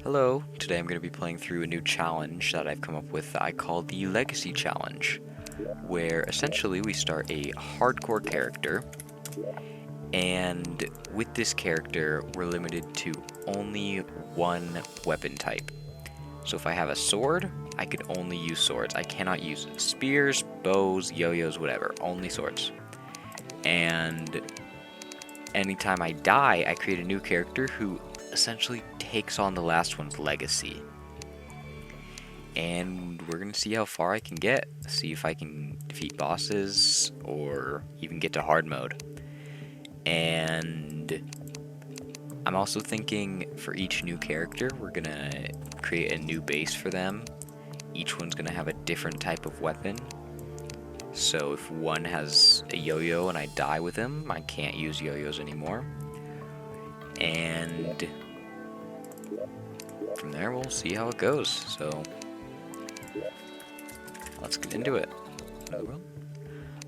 Hello, today I'm going to be playing through a new challenge that I've come up with that I call the Legacy Challenge, where essentially we start a hardcore character, and with this character we're limited to only one weapon type. So if I have a sword, I could only use swords. I cannot use spears, bows, yo-yos, whatever, only swords. And anytime I die, I create a new character who essentially takes on the last one's legacy. And we're gonna see how far I can get, see if I can defeat bosses or even get to hard mode. And I'm also thinking for each new character, we're gonna create a new base for them. Each one's gonna have a different type of weapon. So if one has a yo-yo and I die with him, I can't use yo-yos anymore. And from there, we'll see how it goes. So let's get into it.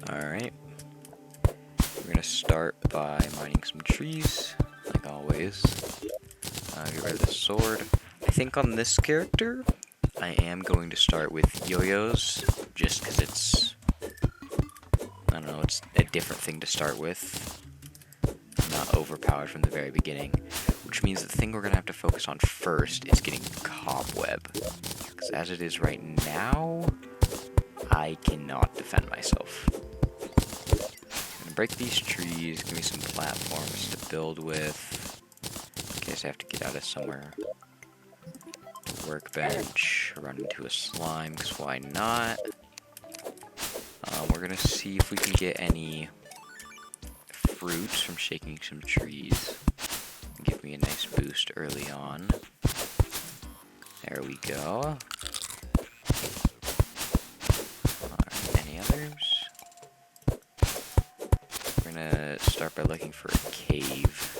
Alright. We're gonna start by mining some trees, like always. Get rid of the sword. I think on this character, I am going to start with yo-yos, just because it's, I don't know, it's a different thing to start with. I'm not overpowered from the very beginning, which means the thing we're gonna have to focus on first is getting cobweb. Because as it is right now, I cannot defend myself. I'm gonna break these trees, give me some platforms to build with, in case I have to get out of somewhere. Workbench, run into a slime, because why not? We're gonna see if we can get any fruits from shaking some trees. Give me a nice boost early on. There we go. Alright, any others? We're gonna start by looking for a cave.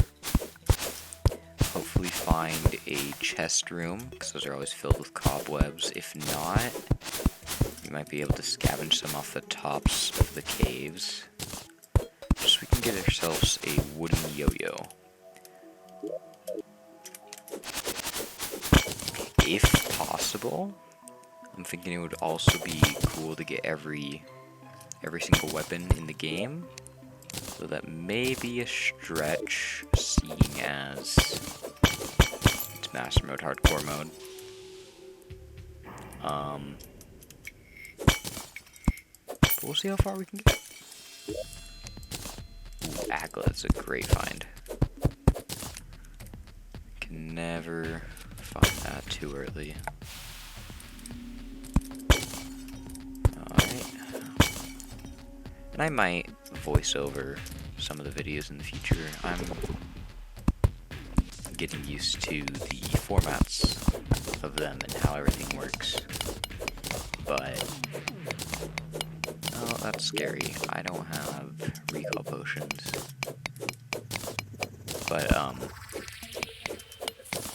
Hopefully find a chest room, because those are always filled with cobwebs. If not, we might be able to scavenge some off the tops of the caves. Just so we can get ourselves a wooden yo-yo. If possible, I'm thinking it would also be cool to get every single weapon in the game. So that may be a stretch, seeing as it's Mastermode Hardcore mode. But we'll see how far we can get. Ooh, aglet's a great find. Can never find that too early. Alright. And I might voice over some of the videos in the future. I'm getting used to the formats of them and how everything works. But oh, that's scary. I don't have recall potions. But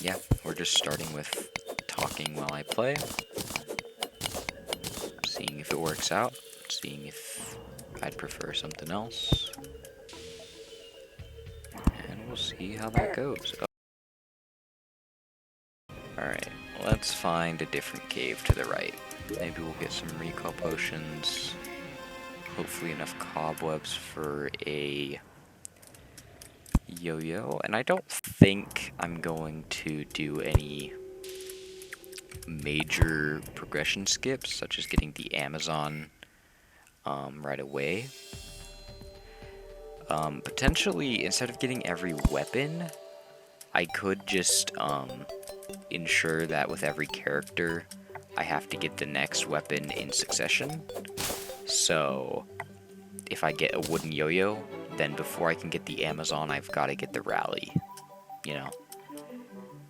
yeah, we're just starting with talking while I play. Seeing if it works out, seeing if I'd prefer something else. And we'll see how that goes. Oh. Alright, let's find a different cave to the right. Maybe we'll get some recall potions. Hopefully enough cobwebs for a yo-yo. And I don't think I'm going to do any major progression skips, such as getting the Amazon right away. Potentially, instead of getting every weapon, I could just ensure that with every character, I have to get the next weapon in succession. So, if I get a wooden yo-yo, then before I can get the Amazon, I've got to get the rally, you know?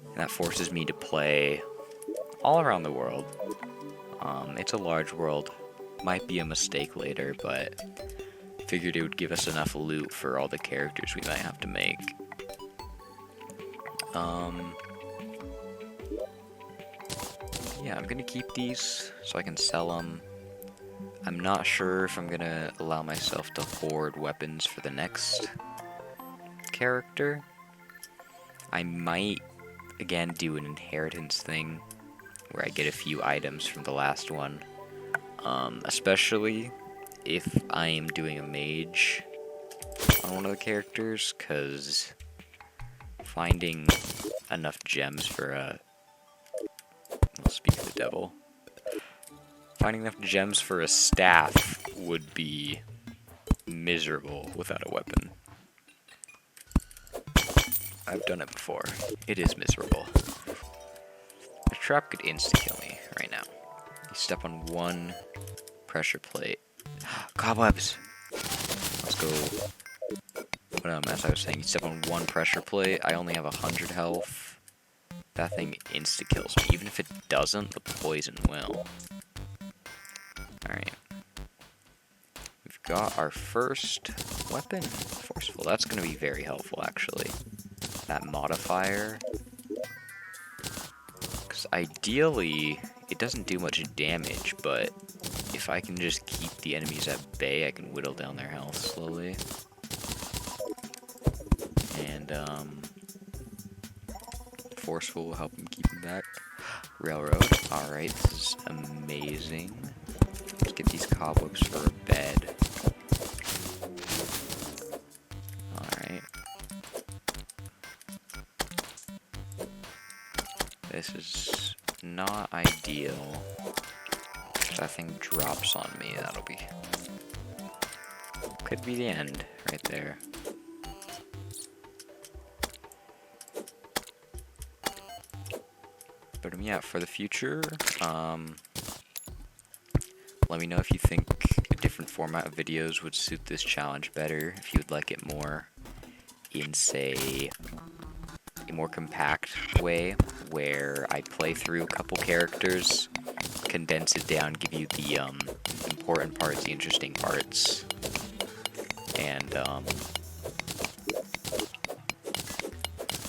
And that forces me to play all around the world. It's a large world. Might be a mistake later, but figured it would give us enough loot for all the characters we might have to make. Yeah, I'm gonna keep these so I can sell them. I'm not sure if I'm gonna allow myself to hoard weapons for the next character. I might again do an inheritance thing where I get a few items from the last one. Especially if I am doing a mage on one of the characters, because finding enough gems for a... I'll speak of the devil. Finding enough gems for a staff would be miserable without a weapon. I've done it before. It is miserable. A trap could insta-kill me right now. You step on one pressure plate. Cobwebs! Let's go. But as I was saying, you step on one pressure plate, I only have 100 health. That thing insta-kills me. Even if it doesn't, the poison will. Alright. We've got our first weapon. Forceful. That's going to be very helpful, actually. That modifier. Because ideally, it doesn't do much damage, but if I can just keep the enemies at bay, I can whittle down their health slowly. And, Forceful will help them keep them back. Railroad. Alright, this is amazing. Let's get these cobwebs for a bed. Alright. This is not ideal. If that thing drops on me, that'll be... Could be the end, right there. But yeah, for the future, let me know if you think a different format of videos would suit this challenge better. If you would like it more in, say, a more compact way, where I play through a couple characters, condense it down, give you the important parts, the interesting parts, and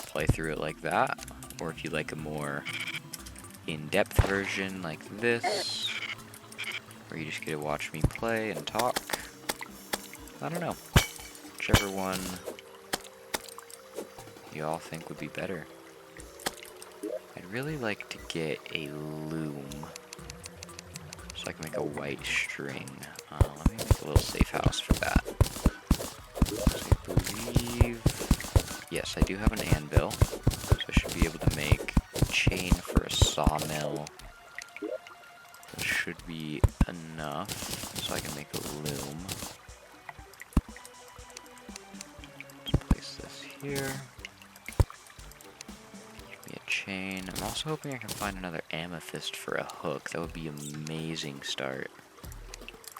play through it like that. Or if you like a more in-depth version like this, where you just get to watch me play and talk. I don't know. Whichever one you all think would be better. I'd really like to get a loom, so I can make a white string. Let me make a little safe house for that. So I believe... Yes, I do have an anvil, so I should be able to make chain for a sawmill. That should be enough, so I can make a loom. Let's place this here. Give me a chain. I'm also hoping I can find another amethyst for a hook. That would be an amazing start.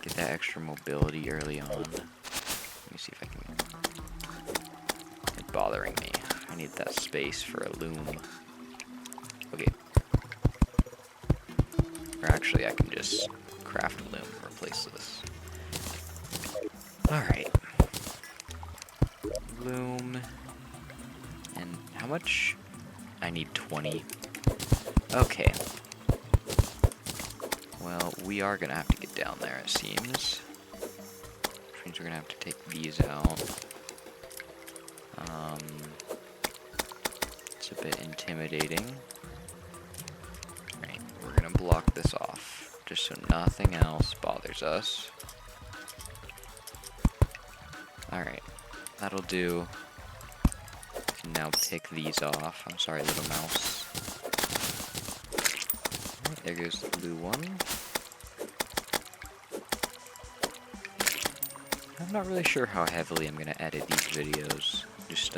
Get that extra mobility early on. Let me see if I can... It's bothering me. I need that space for a loom. Okay. Or actually, I can just craft a loom and replace this. Alright. Loom. And how much? I need 20. Okay. Well, we are gonna have to get down there, it seems. Which means we're gonna have to take these out. It's a bit intimidating. Right, we're gonna block this off, just so nothing else bothers us. Alright, that'll do. And now pick these off. I'm sorry, little mouse. Right, there goes the blue one. I'm not really sure how heavily I'm gonna edit these videos. Just,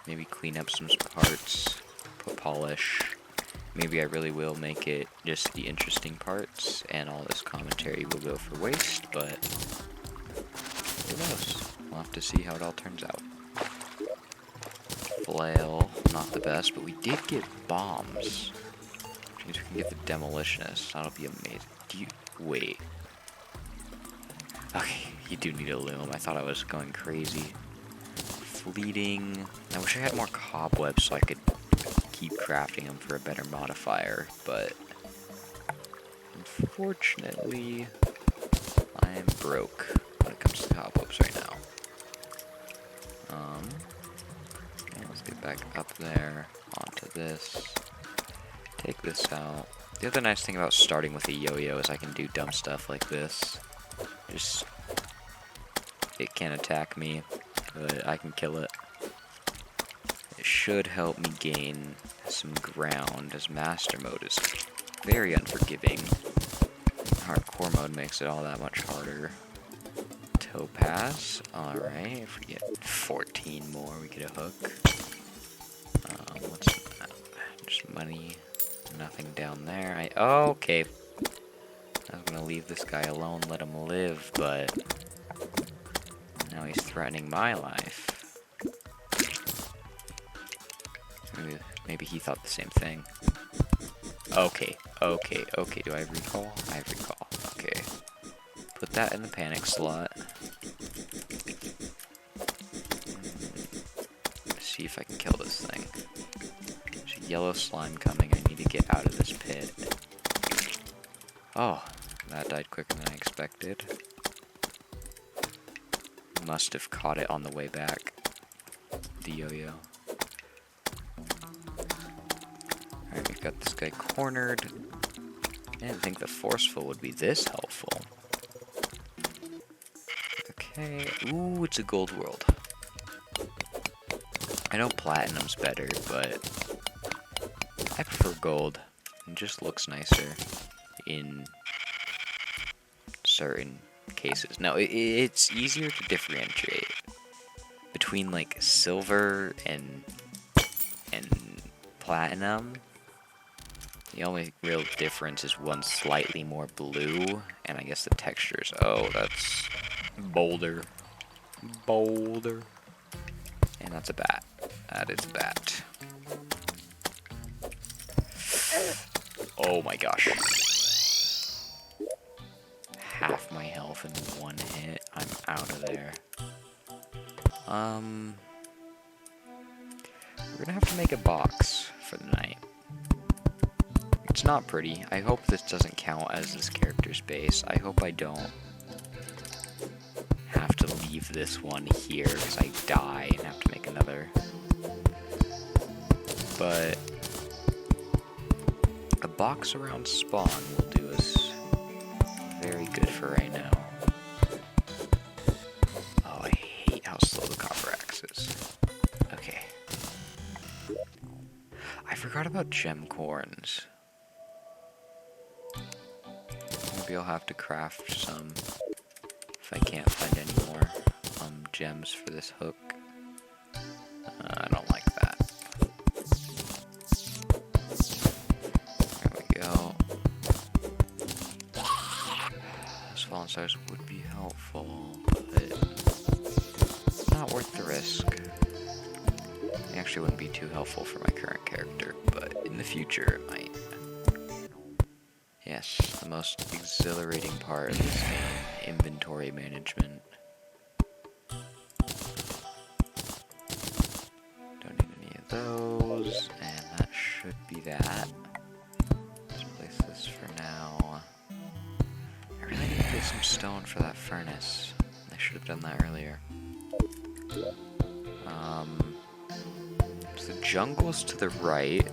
maybe clean up some parts, put polish. Maybe I really will make it just the interesting parts, and all this commentary will go for waste, but who knows? We'll have to see how it all turns out. Flail, not the best, but we did get bombs. Which means we can get the demolitionist. That'll be amazing. Wait. Okay, you do need a loom. I thought I was going crazy. Fleeting. I wish I had more cobwebs so I could keep crafting them for a better modifier, but unfortunately, I am broke when it comes to cobwebs right now. Okay, let's Get back up there, onto this. Take this out. The other nice thing about starting with a yo-yo is I can do dumb stuff like this. Just, it can't attack me, but I can kill it. It should help me gain some ground, as Master Mode is very unforgiving. Hardcore mode makes it all that much harder. Topaz, alright, if we get 14 more, we get a hook. What's that? Just money, nothing down there. Okay. I was gonna leave this guy alone, let him live, but now he's threatening my life. Maybe he thought the same thing. Okay, do I recall? I recall, okay. Put that in the panic slot. See if I can kill this thing. There's a yellow slime coming, I need to get out of this pit. Oh, that died quicker than I expected. Must have caught it on the way back. The yo-yo. Alright, we've got this guy cornered. I didn't think the forceful would be this helpful. Okay, ooh, it's a gold world. I know platinum's better, but I prefer gold. It just looks nicer in certain cases. No, it's easier to differentiate between like silver and platinum. The only real difference is one's slightly more blue, and I guess the textures. Oh, that's boulder. Boulder. And that's a bat. That is a bat. Oh my gosh. Half my health in one hit. I'm out of there. We're gonna have to make a box for the night. It's not pretty. I hope this doesn't count as this character's base. I hope I don't have to leave this one here because I die and have to make another. But a box around spawn will do us very good for right now. Oh, I hate how slow the copper axe is. Okay. I forgot about gem corns. Maybe I'll have to craft some if I can't find any more gems for this hook. I don't like that. There we go. Those fallen stars would be helpful, but not worth the risk. They actually wouldn't be too helpful for my current character, but in the future it might. Yes, the most exhilarating part of this game, inventory management. Don't need any of those, and that should be that. Let's place this for now. I really need to get some stone for that furnace. I should have done that earlier. So the jungle's to the right,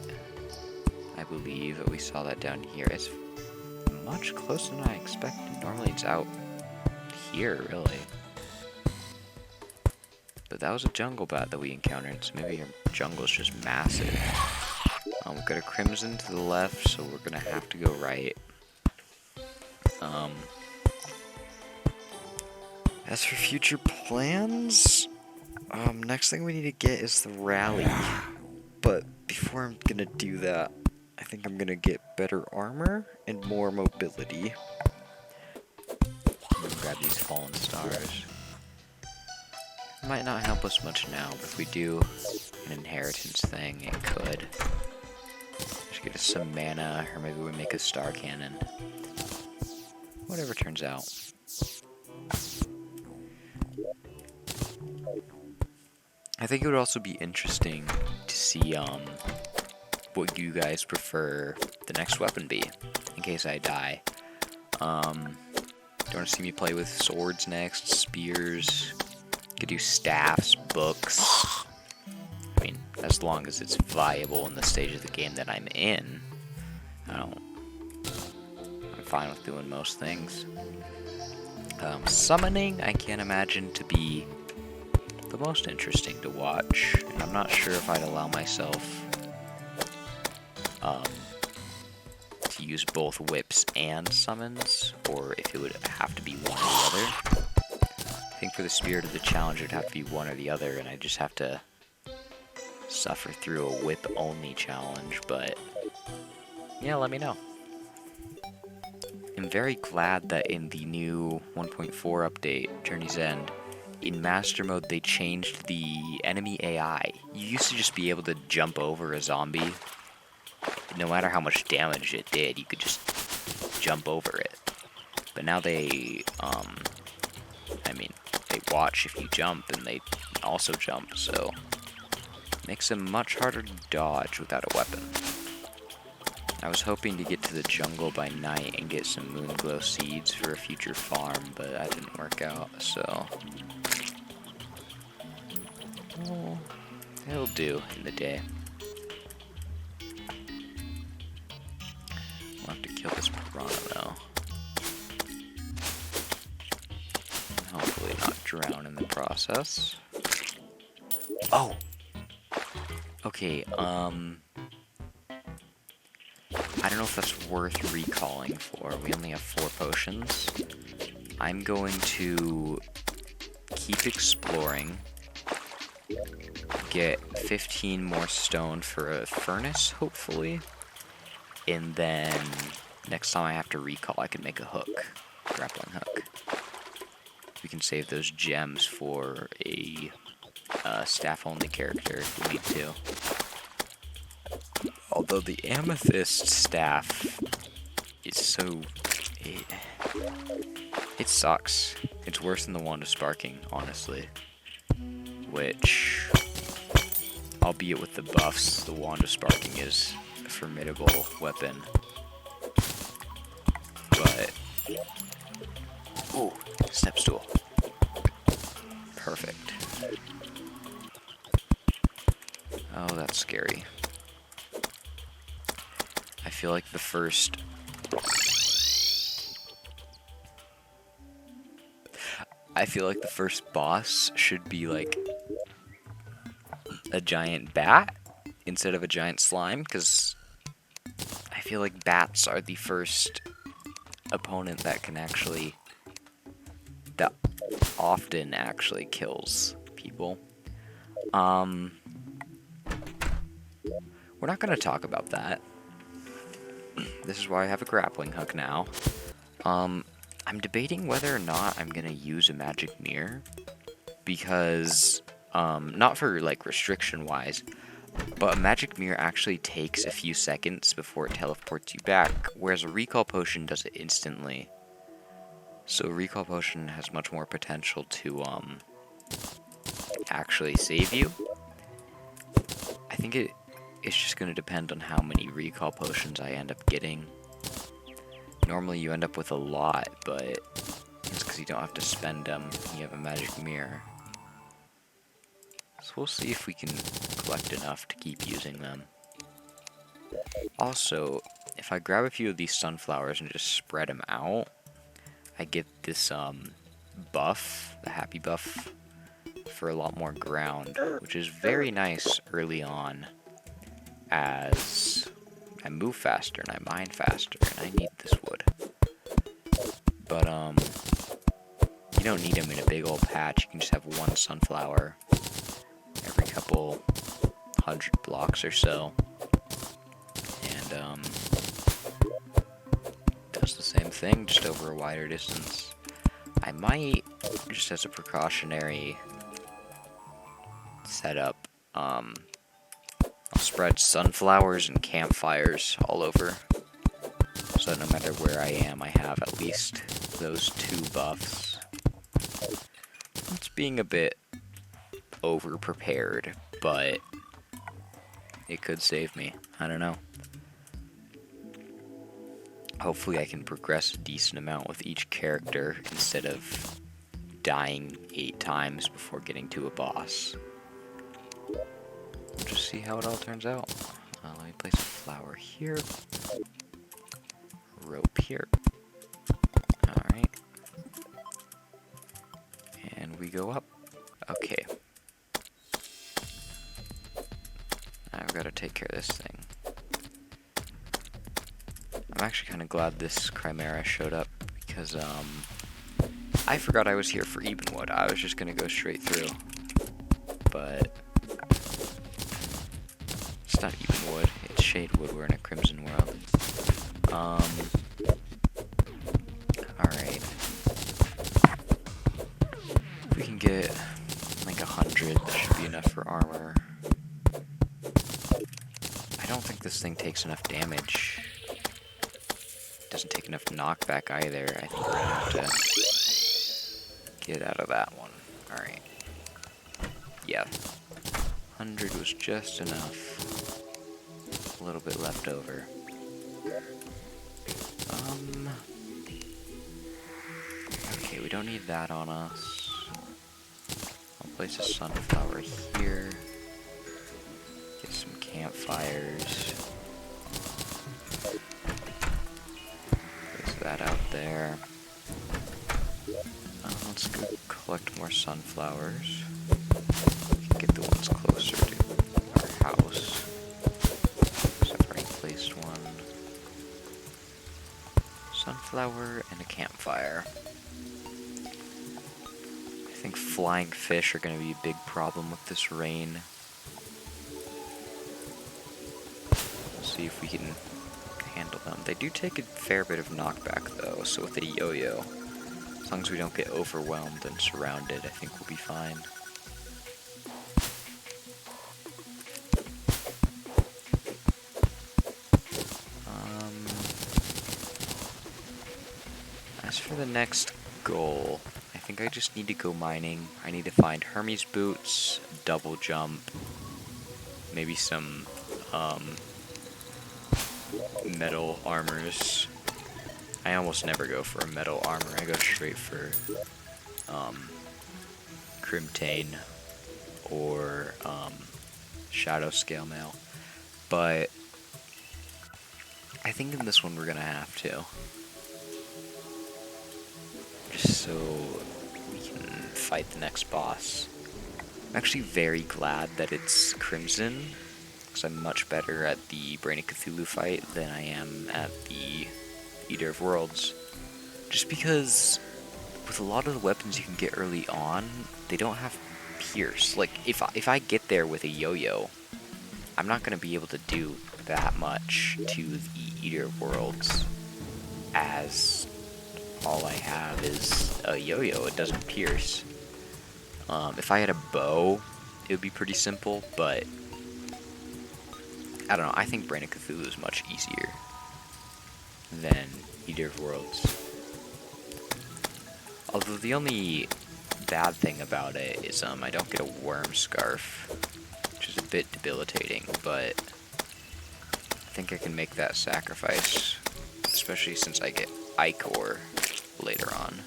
I believe, but we saw that down here. It's much closer than I expected. Normally it's out here, really. But that was a jungle bat that we encountered, so maybe your jungle's just massive. We've got a crimson to the left, so we're gonna have to go right. As for future plans, next thing we need to get is the rally. But before I'm gonna do that, I think I'm gonna get better armor and more mobility. I'm gonna grab these fallen stars. Might not help us much now, but if we do an inheritance thing, it could. Just get us some mana, or maybe we make a star cannon. Whatever turns out. I think it would also be interesting to see what you guys prefer the next weapon be, in case I die. Do you want to see me play with swords next, spears? Could do staffs, books. I mean, as long as it's viable in the stage of the game that I'm in. I'm fine with doing most things. Summoning, I can't imagine to be the most interesting to watch, and I'm not sure if I'd allow myself to use both whips and summons, or if it would have to be one or the other. I think for the spirit of the challenge, it would have to be one or the other, and I just have to suffer through a whip-only challenge, but yeah, let me know. I'm very glad that in the new 1.4 update, Journey's End, in Master Mode they changed the enemy AI. You used to just be able to jump over a zombie. No matter how much damage it did, you could just jump over it. But now they, they watch if you jump, and they also jump, so it makes them much harder to dodge without a weapon. I was hoping to get to the jungle by night and get some Moonglow seeds for a future farm, but that didn't work out, so well, it'll do in the day. We'll have to kill this piranha, though. Hopefully not drown in the process. Oh! Okay, I don't know if that's worth recalling for. We only have 4 potions. I'm going to keep exploring, get 15 more stone for a furnace, hopefully, and then next time I have to recall, I can make a hook, grappling hook. We can save those gems for a staff-only character if we need to. Although the amethyst staff is so... It sucks. It's worse than the wand of sparking, honestly. Which, albeit with the buffs, the wand of sparking is a formidable weapon. But... Ooh, step stool. Perfect. Oh, that's scary. I feel like the first... boss should be like a giant bat instead of a giant slime, because I feel like bats are the first opponent that often actually kills people. We're not going to talk about that. This is why I have a grappling hook now. I'm debating whether or not I'm going to use a magic mirror, because, not for, like, restriction-wise, but a magic mirror actually takes a few seconds before it teleports you back, whereas a recall potion does it instantly. So a recall potion has much more potential to, actually save you. I think it's just going to depend on how many recall potions I end up getting. Normally you end up with a lot, but it's because you don't have to spend them. You have a magic mirror. So we'll see if we can collect enough to keep using them. Also, if I grab a few of these sunflowers and just spread them out, I get this buff, the happy buff, for a lot more ground, which is very nice early on, as I move faster and I mine faster, and I need this wood. But you don't need them in a big old patch. You can just have one sunflower every couple 100 blocks or so, and does the same thing, just over a wider distance. I might, just as a precautionary setup, I'll spread sunflowers and campfires all over, so no matter where I am, I have at least those 2 buffs. It's being a bit over-prepared, but it could save me. I don't know. Hopefully I can progress a decent amount with each character instead of dying 8 times before getting to a boss. we'll just see how it all turns out. Let me place a flower here. Rope here. Alright. And we go up. Okay. I've got to take care of this thing. I'm actually kind of glad this Chimera showed up because, I forgot I was here for Ebenwood. I was just gonna go straight through. But it's not Ebenwood, it's Shadewood. We're in a Crimson world. Alright. If we can get like 100, that should be enough for armor. I don't think this thing takes enough damage. Doesn't take enough knockback either. I think we're gonna have to get out of that one. Alright. Yeah. 100 was just enough. A little bit left over. Okay, we don't need that on us. I'll place a sunflower here. Get some campfires. Place that out there. Let's go collect more sunflowers. Get the ones closer to our house. So I've already placed one. Sunflower and a campfire. I think flying fish are going to be a big problem with this rain. Let's see if we can handle them. They do take a fair bit of knockback though, so with a yo-yo, as long as we don't get overwhelmed and surrounded, I think we'll be fine. As for the next goal, I think I just need to go mining. I need to find Hermes boots, double jump, maybe some metal armors. I almost never go for a metal armor. I go straight for Crimtane or Shadow Scale Mail. But I think in this one we're gonna have to. Just so we can fight the next boss. I'm actually very glad that it's Crimson, because I'm much better at the Brain of Cthulhu fight than I am at the Eater of Worlds. Just because with a lot of the weapons you can get early on, they don't have pierce. Like, if I get there with a yo-yo, I'm not going to be able to do that much to the Eater of Worlds, as all I have is a yo-yo. It doesn't pierce. If I had a bow, it would be pretty simple, but I don't know. I think Brain of Cthulhu is much easier than Eater of Worlds. Although the only bad thing about it is I don't get a worm scarf, which is a bit debilitating, but I think I can make that sacrifice, especially since I get Ichor later on,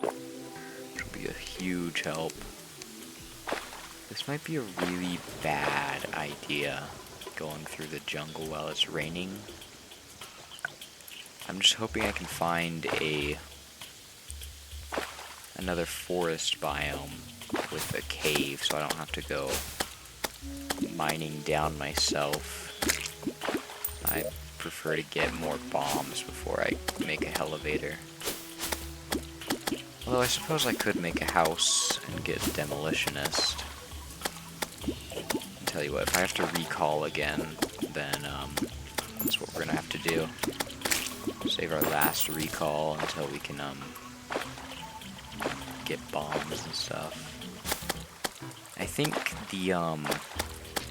which will be a huge help. This might be a really bad idea, going through the jungle while it's raining. I'm just hoping I can find another forest biome with a cave, so I don't have to go mining down myself. I prefer to get more bombs before I make a elevator. Although I suppose I could make a house and get a demolitionist. I'll tell you what, if I have to recall again, then that's what we're gonna have to do. Save our last recall until we can get bombs and stuff. I think the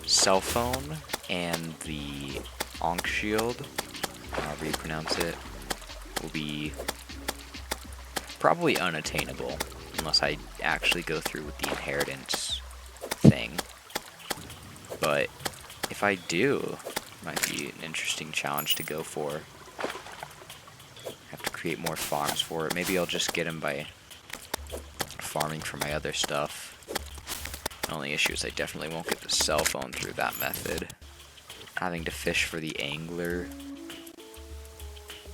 cell phone and the Ankh shield, however you pronounce it, will be probably unattainable unless I actually go through with the inheritance thing. But if I do, it might be an interesting challenge to go for. Have to create more farms for it. Maybe I'll just get them by farming for my other stuff. The only issue is I definitely won't get the cell phone through that method. Having to fish for the angler,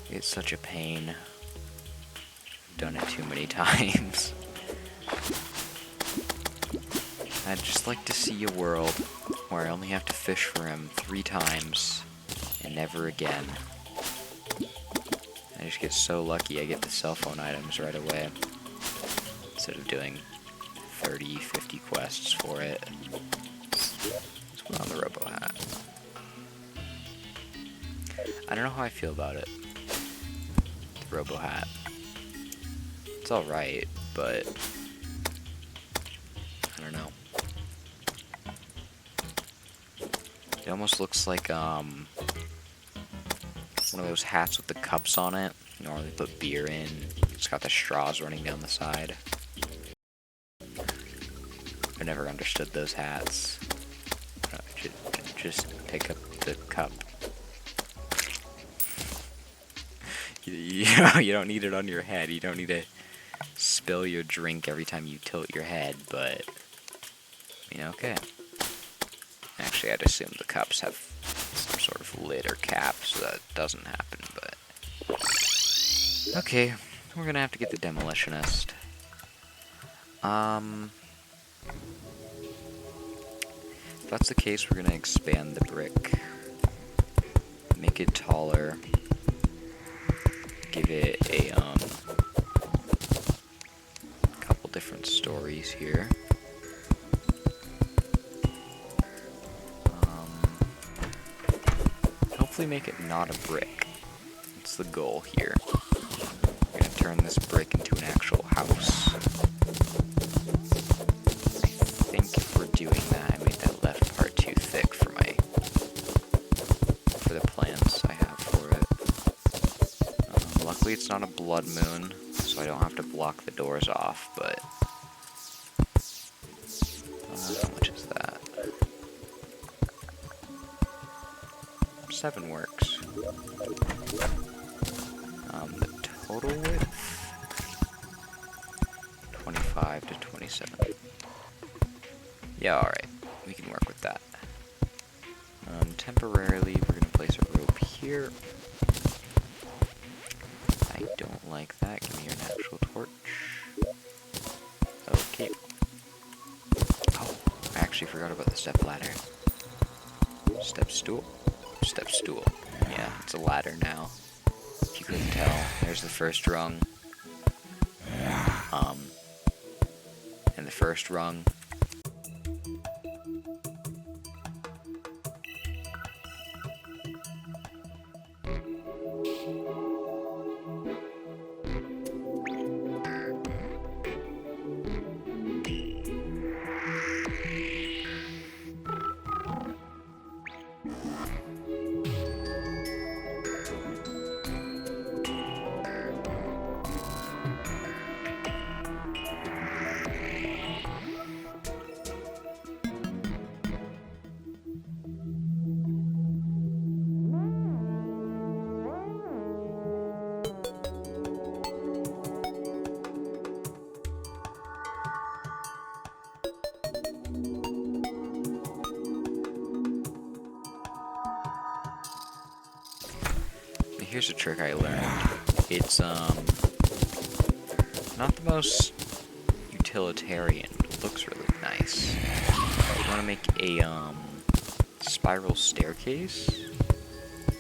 it's such a pain. I've done it too many times. I'd just like to see a world where I only have to fish for him 3 times and never again. I just get so lucky I get the cell phone items right away instead of doing 30, 50 quests for it. Let's put on the Robo Hat. I don't know how I feel about it. The Robo Hat. It's alright, but I don't know. It almost looks like one of those hats with the cups on it. You know, where they put beer in. It's got the straws running down the side. I never understood those hats. Just pick up the cup. You don't need it on your head. You don't need to spill your drink every time you tilt your head, but I mean, okay. Actually, I'd assume the cups have some sort of lid or cap, so that doesn't happen, but okay, we're gonna have to get the demolitionist. If that's the case, we're gonna expand the brick, make it taller, give it a couple different stories here. Hopefully make it not a brick. That's the goal here. We're gonna turn this brick into an actual house. I think if we're doing that, I made that left part too thick for the plans I have for it. Luckily it's not a blood moon, so I don't have to block the doors off, but how much is that? 7 works. The total width, 25 to 27. Yeah, alright. We can work with that. Temporarily, we're going to place a rope here. I don't like that. Give me your natural torch. Okay. Oh, I actually forgot about the step ladder. Step stool. Step stool. Yeah, it's a ladder now. If you couldn't tell, there's the first rung. And the first rung. Here's a trick I learned. It's not the most utilitarian, but it looks really nice. You want to make a spiral staircase. You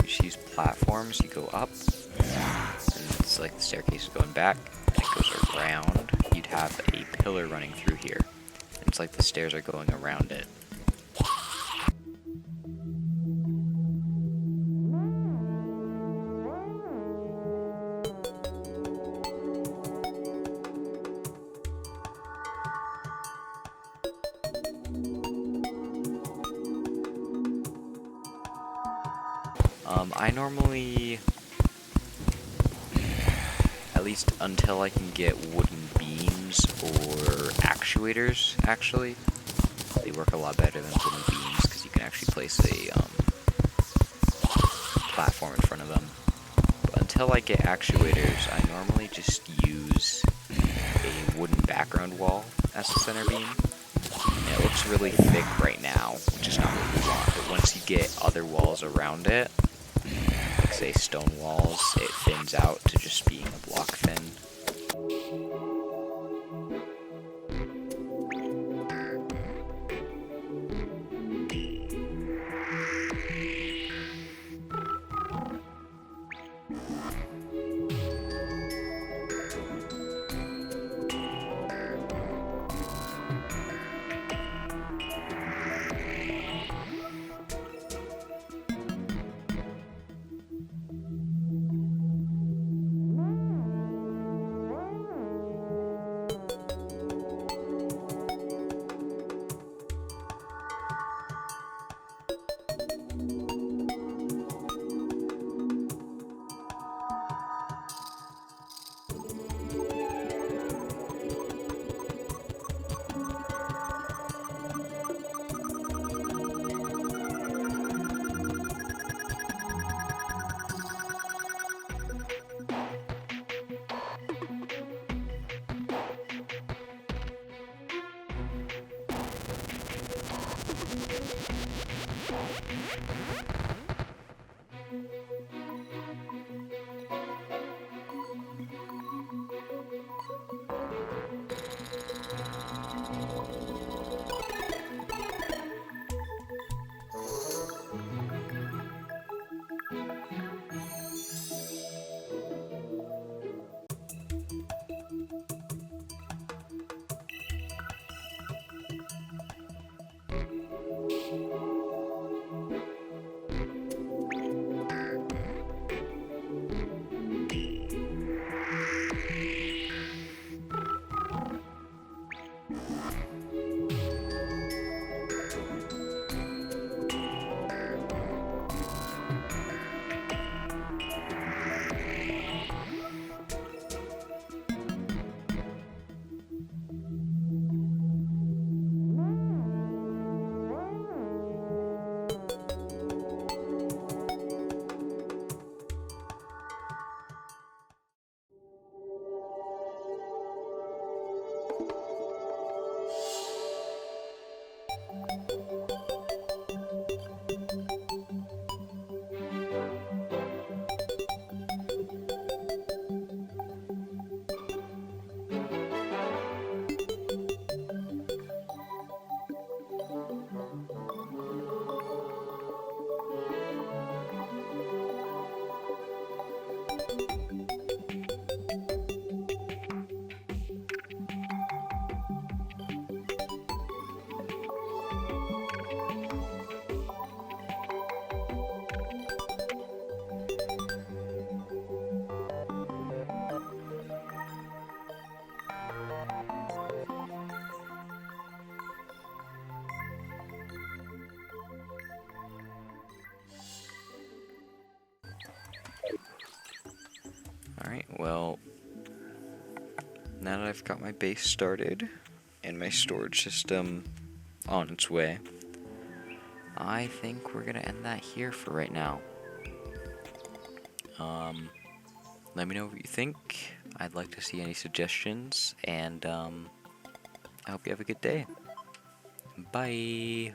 just use platforms. You go up, and it's like the staircase is going back, and it goes around. You'd have a pillar running through here, and it's like the stairs are going around it. I normally, at least until I can get wooden beams or actuators, actually, they work a lot better than wooden beams because you can actually place a platform in front of them. But until I get actuators, I normally just use a wooden background wall as the center beam, It looks really thick right now, which is not what you want, but once you get other walls around it, like say stone walls, it thins out to just being a block thin. Alright, well, now that I've got my base started and my storage system on its way, I think we're gonna end that here for right now. Let me know what you think. I'd like to see any suggestions, and I hope you have a good day. Bye!